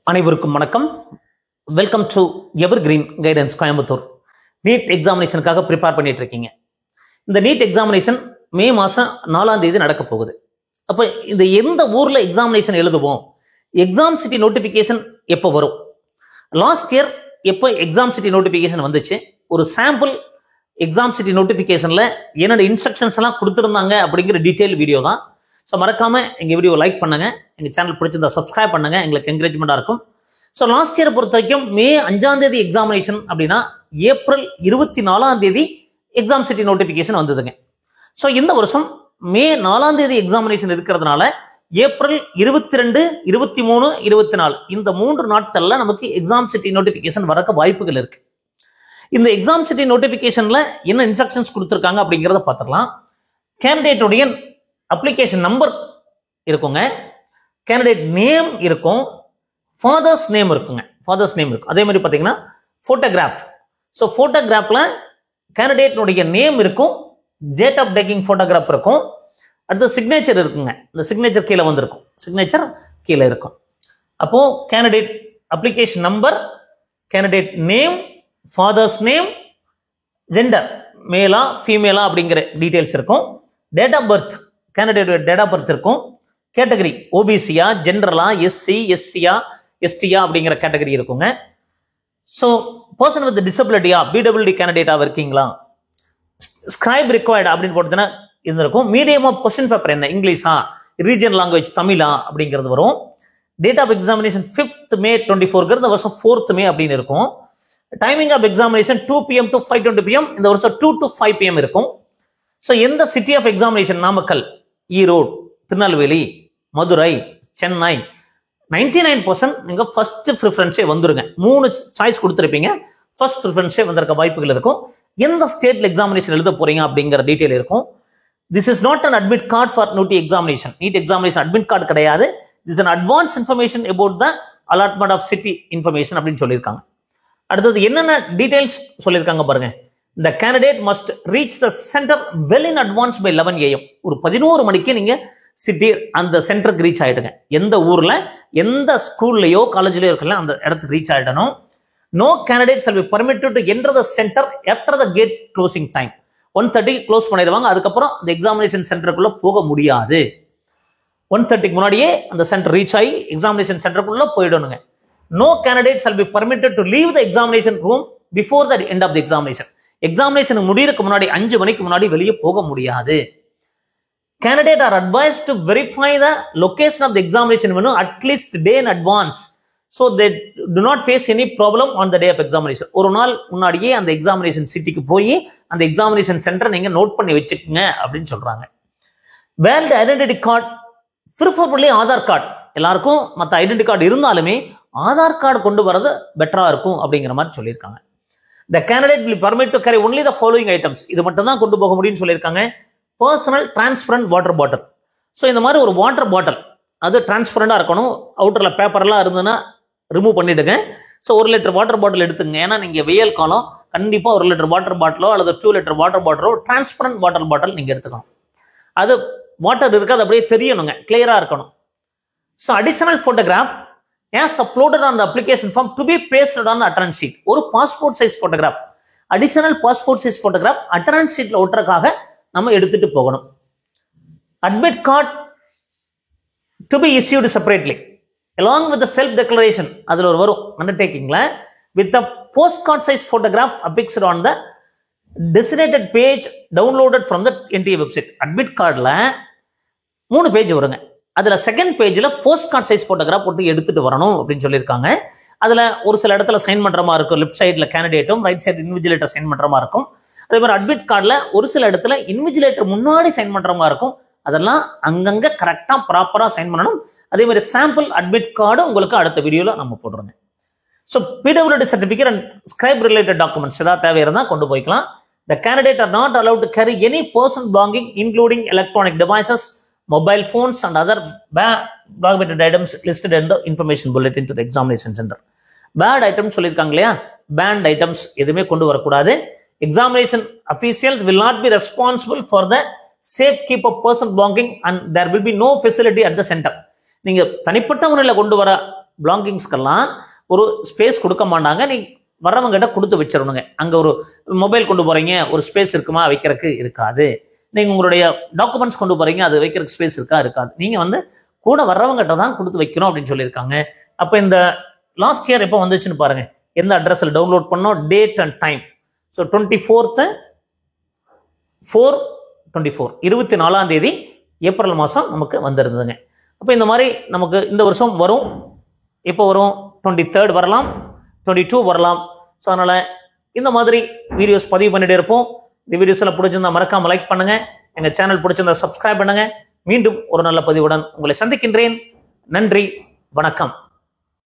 அனைவருக்கும் வணக்கம். Welcome to Evergreen Guidance Coimbatore. NEET எக்ஸாமினேஷனுக்காக ப்ரிப்பேர் பண்ணிட்டு இருக்கீங்க. இந்த நீட் எக்ஸாமினேஷன் மே மாதம் 4ஆம் தேதி நடக்க போகுது. அப்போ இந்த எந்த ஊரில் எக்ஸாமினேஷன் எழுதுவோம், எக்ஸாம் சிட்டி நோட்டிஃபிகேஷன் எப்போ வரும், லாஸ்ட் இயர் எப்போ எக்ஸாம் சிட்டி நோட்டிஃபிகேஷன் வந்துச்சு, ஒரு சாம்பிள் எக்ஸாம் சிட்டி நோட்டிஃபிகேஷனில் என்னோட இன்ஸ்ட்ரக்ஷன்ஸ் எல்லாம் கொடுத்துருந்தாங்க அப்படிங்கிற டீட்டெயில் வீடியோ தான். ஸோ மறக்காம எங்கள் வீடியோ லைக் பண்ணுங்க, எங்கள் சேனல் பிடிச்சிருந்தா சப்ஸ்கிரைப் பண்ணுங்க, எங்களுக்கு என்கரேஜ்மெண்ட்டாக இருக்கும். ஸோ லாஸ்ட் இயரை பொறுத்த வரைக்கும் மே 5ஆம் தேதி எக்ஸாமினேஷன் அப்படின்னா ஏப்ரல் 24ஆம் தேதி எக்ஸாம் சிட்டி நோட்டிஃபிகேஷன் வந்ததுங்க. ஸோ இந்த வருஷம் மே 4ஆம் தேதி எக்ஸாமினேஷன் இருக்கிறதுனால ஏப்ரல் 22, 23, 24 இந்த 3 நாட்கள்ல நமக்கு எக்ஸாம் சிட்டி நோட்டிஃபிகேஷன் வரக்க வாய்ப்புகள் இருக்கு. இந்த எக்ஸாம் சிட்டி நோட்டிஃபிகேஷன்ல என்ன இன்ஸ்ட்ரக்ஷன்ஸ் கொடுத்துருக்காங்க அப்படிங்கிறத பார்த்துக்கலாம். கேண்டிடேட்டுடைய அப்ளிகேஷன் நம்பர் இருக்குங்க, கேண்டிடேட் நேம் இருக்கும், ஃபாதர்ஸ் நேம் இருக்குங்க, ஃபாதர்ஸ் நேம் இருக்கும். அதே மாதிரி பார்த்தீங்கன்னா ஃபோட்டோகிராஃப். ஸோ ஃபோட்டோகிராஃபில் கேண்டிடேட்னுடைய நேம் இருக்கும், டேட் ஆஃப் டேக்கிங் ஃபோட்டோகிராஃப் இருக்கும், அடுத்து சிக்னேச்சர் இருக்குங்க. இந்த சிக்னேச்சர் கீழே வந்திருக்கும், சிக்னேச்சர் கீழே இருக்கும். அப்போ candidate application number, candidate name, father's name, gender மேலா ஃபீமேலா அப்படிங்கிற டீட்டெயில்ஸ் இருக்கும், date of birth candidate date of birth இருக்கும், கேட்டகரி ஓபிசியா, ஜென்ரலா, எஸ்சி, எஸ்சியா, எஸ்டியா அப்படிங்கிற கேட்டகரி இருக்குங்க. ஸோ பர்சன் வித் டிசபிலிட்டியா, பிடபிள்யூடி கேண்டிடேட்டாக இருக்கீங்களா, ஸ்கிரைப் ரிக்வயர்டு அப்படின்னு போட்டுன்னா இருந்திருக்கும். மீடியம் ஆஃப் கொஸ்டின் பேப்பர் என்ன, இங்கிலீஷா, ரீஜியன் லாங்குவேஜ் தமிழா அப்படிங்கிறது வரும். Date of examination 5th May 2024, இந்த வருஷம் 4th May அப்படின்னு இருக்கும். Timing of examination 2 PM to 5:20 PM, இந்த வருஷம் 2 to 5 PM இருக்கும். ஸோ எந்த city of examination, Namakkal, Erode, Tirunelveli, Madurai, Chennai, 99% நீங்கள் ஃபர்ஸ்ட் ப்ரிஃபரன்ஸே வந்துருங்க. 3 சாய்ஸ் கொடுத்துருப்பீங்க, ஃபர்ஸ்ட் ப்ரிஃபரன்ஸே வந்திருக்க வாய்ப்புகள் இருக்கும். எந்த ஸ்டேட்ல எக்ஸாமினேஷன் எழுத போறீங்க அப்படிங்கிற டீட்டெயில் இருக்கும். This is not an admit card for NEET examination. NEET examination admit card கிடையாது. This an advance information about the allotment of city information அப்படின்னு சொல்லியிருக்காங்க. அடுத்தது என்னென்ன டீடைல்ஸ் சொல்லியிருக்காங்க பாருங்க. The candidate must reach the center well in advance by 11 AM. ஒரு 11 மணிக்கு நீங்க சிட்டி அந்த சென்டருக்கு ரீச் ஆயிடுங்க. எந்த ஊர்ல எந்த ஸ்கூல்லையோ காலேஜ்லயோ இருக்கலாம் அந்த இடத்துக்கு ரீச் ஆயிடணும். No candidate shall be permitted to enter the center after the gate closing time. 1:30 close பண்ணிடுவாங்க. அதுக்கப்புறம் அந்த எக்ஸாமினேஷன் சென்டருக்குள்ள போக முடியாது. 1:30க்கு முன்னாடியே அந்த சென்டர் ரீச் ஆகி examination சென்டருக்குள்ள போயிடணுங்க. No candidate shall be permitted to leave the examination room before the end of the examination. Examination முடியறதுக்கு முன்னாடி 5 மணிக்கு முன்னாடி வெளியே போக முடியாது. Candidate are advised to verify the location of the examination venue at least day in advance, so they do not face any problem on the day of examination. ஒரு நாள் முன்னாடியே அந்த எக்ஸாமினேஷன் சிட்டிக்கு போய் அந்த எக்ஸாமினேஷன் சென்டரை நீங்க நோட் பண்ணி வச்சுக்கோங்க அப்படின்னு சொல்றாங்க. Valid identity card, preferably Aadhaar card, எல்லாருக்கும் மற்ற ஐடென்டி கார்டு இருந்தாலுமே ஆதார் கார்டு கொண்டு வரது பெட்டரா இருக்கும் அப்படிங்கிற மாதிரி சொல்லியிருக்காங்க. The candidate will permit to carry only the following items. இது மட்டும் தான் கொண்டு போக முடியும்னு சொல்லியிருக்காங்க. பர்சனல் டிரான்ஸ்பரண்ட் வாட்டர் பாட்டில். ஸோ இந்த மாதிரி ஒரு வாட்டர் பாட்டில் அது டிரான்ஸ்பரண்டா இருக்கணும். அவுட்டர்ல பேப்பர்லாம் இருந்ததுன்னா ரிமூவ் பண்ணிடுங்க. ஸோ 1 லிட்டர் வாட்டர் பாட்டில் எடுத்துங்க. ஏன்னா நீங்க வெயில் காலம், கண்டிப்பா 1 லிட்டர் வாட்டர் பாட்டிலோ அல்லது 2 லிட்டர் வாட்டர் பாட்டிலோ டிரான்ஸ்பரண்ட் வாட்டர் பாட்டில் நீங்க எடுத்துக்கணும். அது வாட்டர் இருக்காது, அப்படியே தெரியணுங்க, கிளியரா இருக்கணும். So additional photograph as uploaded on the application form to be pasted on the attendance sheet. ஒரு passport size photograph, additional passport size photograph attendance ஷீட்ல ஒட்டுறதுக்காக நம்ம எடுத்துட்டு போகணும். Admit card to be issued separately along with the self declaration. அதுல ஒரு வரும் அண்டர்டேக்கிங்ல with the postcard size photograph affixed on the designated page downloaded from the NTA website. Admit கார்டுல 3 page வருங்க. அதுல செகண்ட் பேஜ்ல போஸ்ட் கார்டு சைஸ் போட்டோகிராஃப் போட்டு எடுத்துட்டு வரணும் அப்படின்னு சொல்லியிருக்காங்க. அதுல ஒரு சில இடத்துல சைன் பண்ற மாதிரி இருக்கும், லெஃப்ட் சைட்ல கேண்டிடேட்டும் ரைட் சைடு இன்விஜிலேட்டர் சைன் பண்ற மாதிரி இருக்கும். அதே மாதிரி அட்மிட் கார்டுல ஒரு சில இடத்துல இன்விஜிலேட்டர் முன்னாடி சைன் பண்ற மாதிரி இருக்கும். அதெல்லாம் அங்கங்க கரெக்டா ப்ராப்பரா சைன் பண்ணணும். அதே மாதிரி சாம்பிள் அட்மிட் கார்டு உங்களுக்கு அடுத்த வீடியோல நம்ம போடுறோங்க. So PWD certificate and scribe related documents ஏதாவது தேவை இருந்தால் கொண்டு போய்க்கலாம். The candidate are not allowed to carry any personal belonging including electronic devices, mobile phones and other documented items listed in the information bulletin to the examination center. Bad items சொல்லியிருக்காங்க இல்லையா, banned items எதுவுமே கொண்டு வரக்கூடாது. Examination officials will not be responsible for the safe keep of personal belonging and there will be no facility at the center. நீங்க தனிப்பட்ட முறையில் கொண்டு வர பிலாங்கிங்ஸ்க்கெல்லாம் ஒரு ஸ்பேஸ் கொடுக்க மாட்டாங்க. நீ வர்றவங்ககிட்ட கொடுத்து வச்சிடணுங்க. அங்கே ஒரு மொபைல் கொண்டு போகிறீங்க, ஒரு ஸ்பேஸ் இருக்குமா வைக்கிறதுக்கு இருக்காது. நீங்கள் உங்களுடைய டாக்குமெண்ட்ஸ் கொண்டு போகிறீங்க, அது வைக்கிறதுக்கு ஸ்பேஸ் இருக்காது. நீங்கள் வந்து கூட வர்றவங்ககிட்ட தான் கொடுத்து வைக்கணும் அப்படின்னு சொல்லியிருக்காங்க. அப்போ இந்த லாஸ்ட் இயர் எப்போ வந்துச்சுன்னு பாருங்கள், எந்த அட்ரஸில் டவுன்லோட் பண்ணோம், date and time. So 24/4/24 24 April மாதம் நமக்கு வந்துருந்ததுங்க. அப்போ இந்த மாதிரி நமக்கு இந்த வருஷம் வரும். எப்போ வரும்? 23 வரலாம், 22 வரலாம். ஸோ அதனால் இந்த மாதிரி வீடியோஸ் பதிவு பண்ணிட்டு இருப்போம். இந்த வீடியோஸ் எல்லாம் பிடிச்சிருந்தா மறக்காம லைக் பண்ணுங்க. எங்கள் சேனல் பிடிச்சிருந்தா சப்ஸ்கிரைப் பண்ணுங்க. மீண்டும் ஒரு நல்ல பதிவுடன் உங்களை சந்திக்கின்றேன். நன்றி, வணக்கம்.